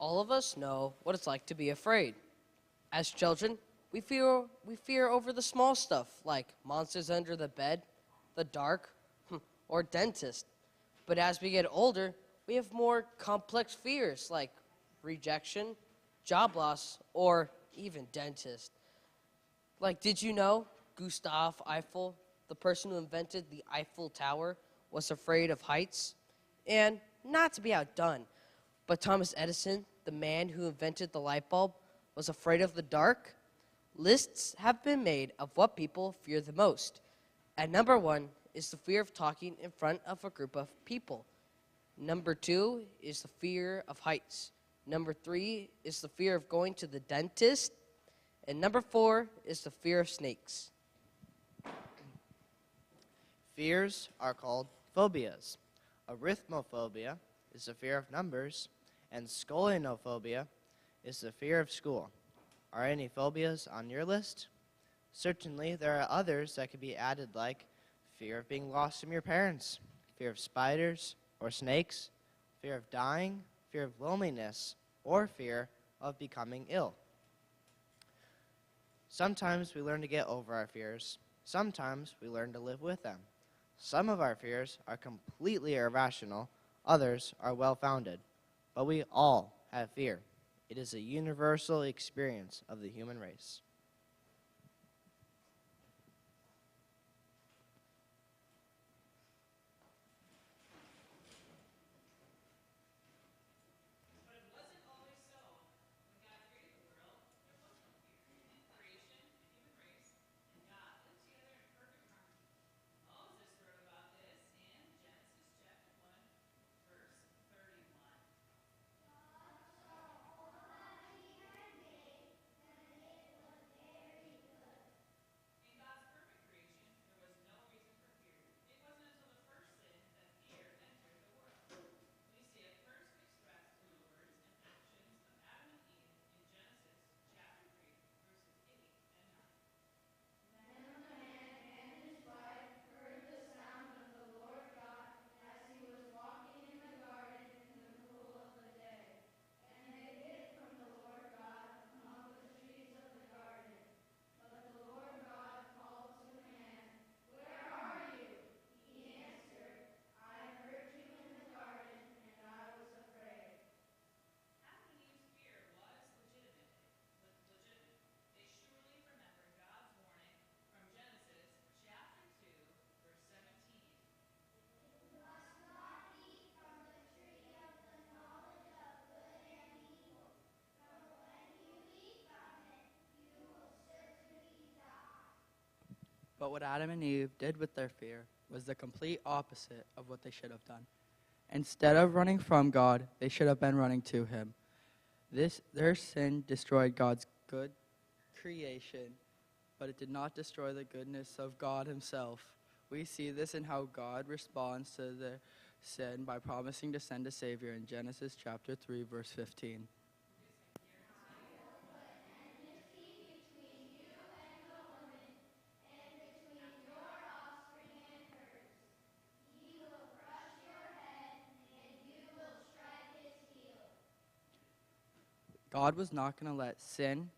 All of us know what it's like to be afraid. As children, we fear over the small stuff like monsters under the bed, the dark, or dentist. But as we get older, we have more complex fears like rejection, job loss, or even dentist. Like, did you know Gustav Eiffel, the person who invented the Eiffel Tower, was afraid of heights? And not to be outdone, but Thomas Edison, the man who invented the light bulb, was afraid of the dark? Lists have been made of what people fear the most. At number one is the fear of talking in front of a group of people. Number two is the fear of heights. Number three is the fear of going to the dentist. And number four is the fear of snakes. Fears are called phobias. Arithmophobia is the fear of numbers, and scoliophobia is the fear of school. Are any phobias on your list? Certainly, there are others that could be added, like fear of being lost from your parents, fear of spiders or snakes, fear of dying, fear of loneliness, or fear of becoming ill. Sometimes we learn to get over our fears. Sometimes we learn to live with them. Some of our fears are completely irrational. Others are well-founded. But we all have fear. It is a universal experience of the human race. But what Adam and Eve did with their fear was the complete opposite of what they should have done. Instead of running from God, they should have been running to Him. Their sin destroyed God's good creation, but it did not destroy the goodness of God Himself. We see this in how God responds to their sin by promising to send a Savior in Genesis chapter 3, verse 15. God was not going to let sin,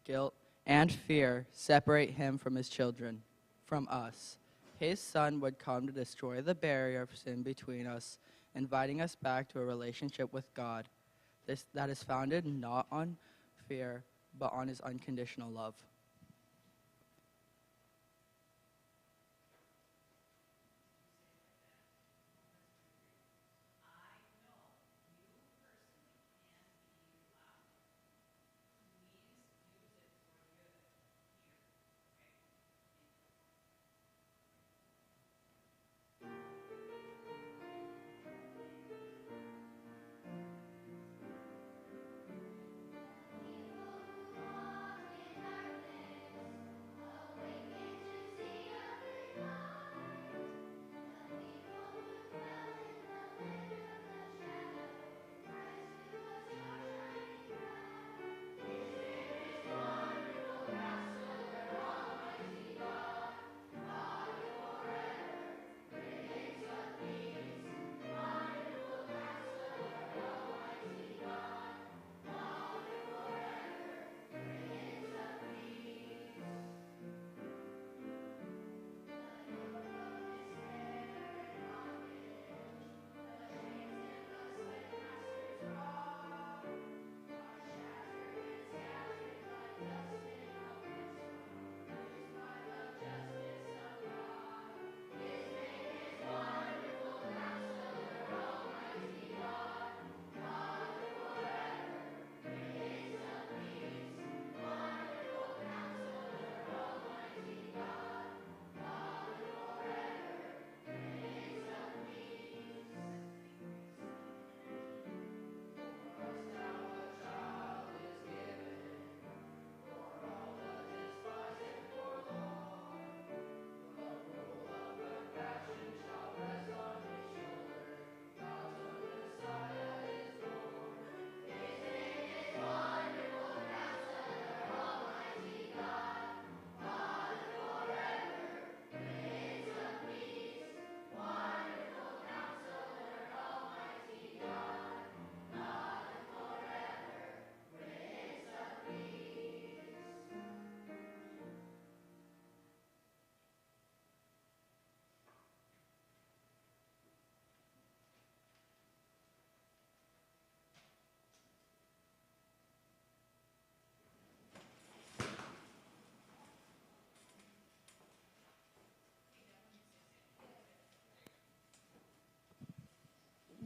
guilt, and fear separate Him from His children, from us. His Son would come to destroy the barrier of sin between us, inviting us back to a relationship with God that is founded not on fear, but on His unconditional love.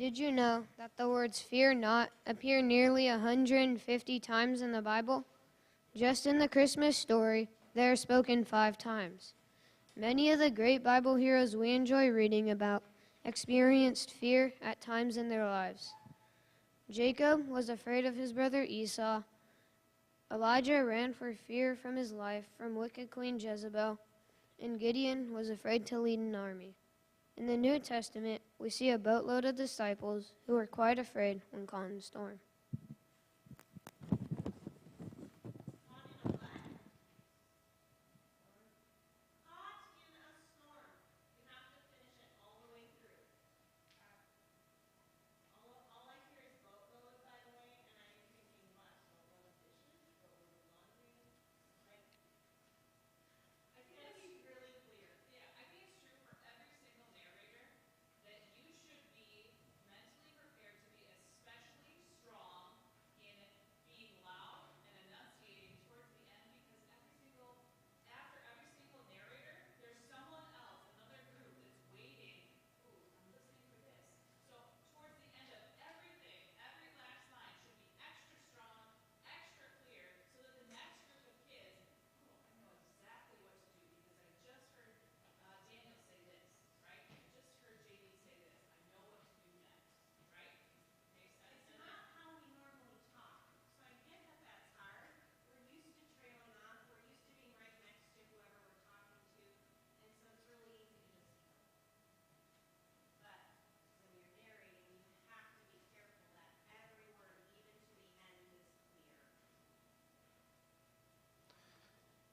Did you know that the words fear not appear nearly 150 times in the Bible? Just in the Christmas story, they are spoken 5 times. Many of the great Bible heroes we enjoy reading about experienced fear at times in their lives. Jacob was afraid of his brother Esau. Elijah ran for fear from his life from wicked Queen Jezebel, and Gideon was afraid to lead an army. In the New Testament, we see a boatload of disciples who were quite afraid when caught in a storm.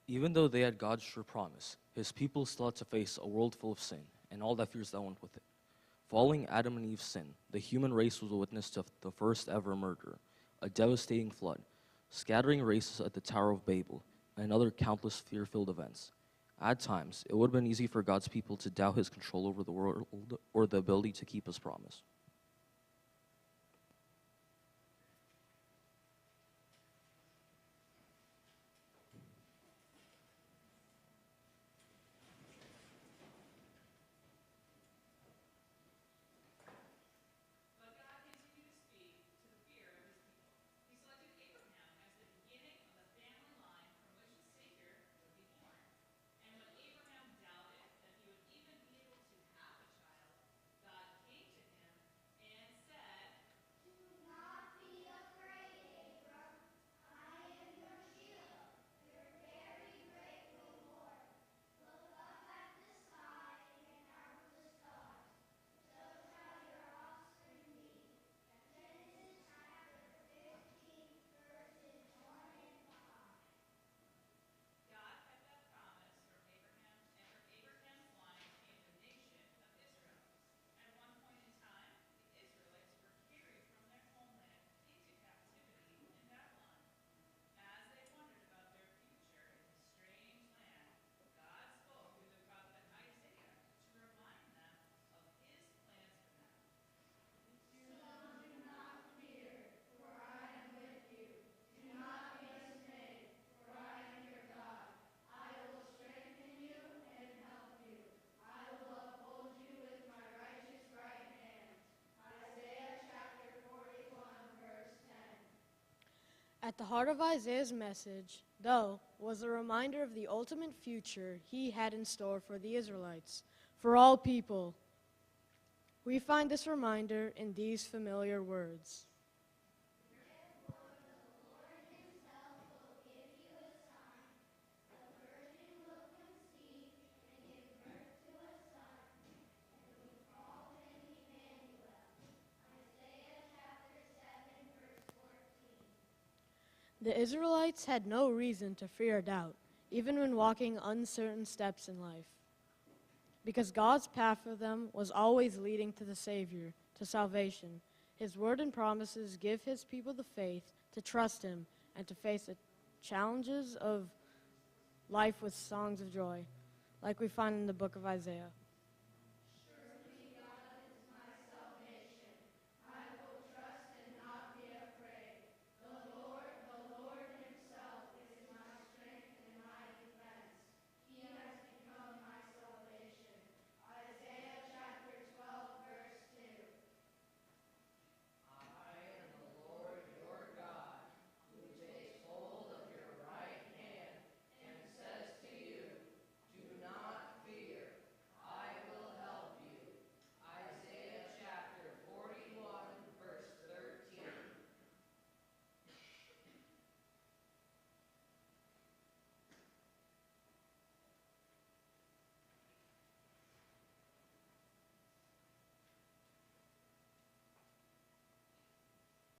Even though they had God's sure promise, his people still had to face a world full of sin and all the fears that went with it. Following Adam and Eve's sin, the human race was a witness to the first ever murder, a devastating flood, scattering races at the Tower of Babel, and other countless fear-filled events. At times, it would have been easy for God's people to doubt his control over the world or the ability to keep his promise. At the heart of Isaiah's message, though, was a reminder of the ultimate future he had in store for the Israelites, for all people. We find this reminder in these familiar words. The Israelites had no reason to fear or doubt, even when walking uncertain steps in life, because God's path for them was always leading to the Savior, to salvation. His word and promises give his people the faith to trust him and to face the challenges of life with songs of joy, like we find in the book of Isaiah.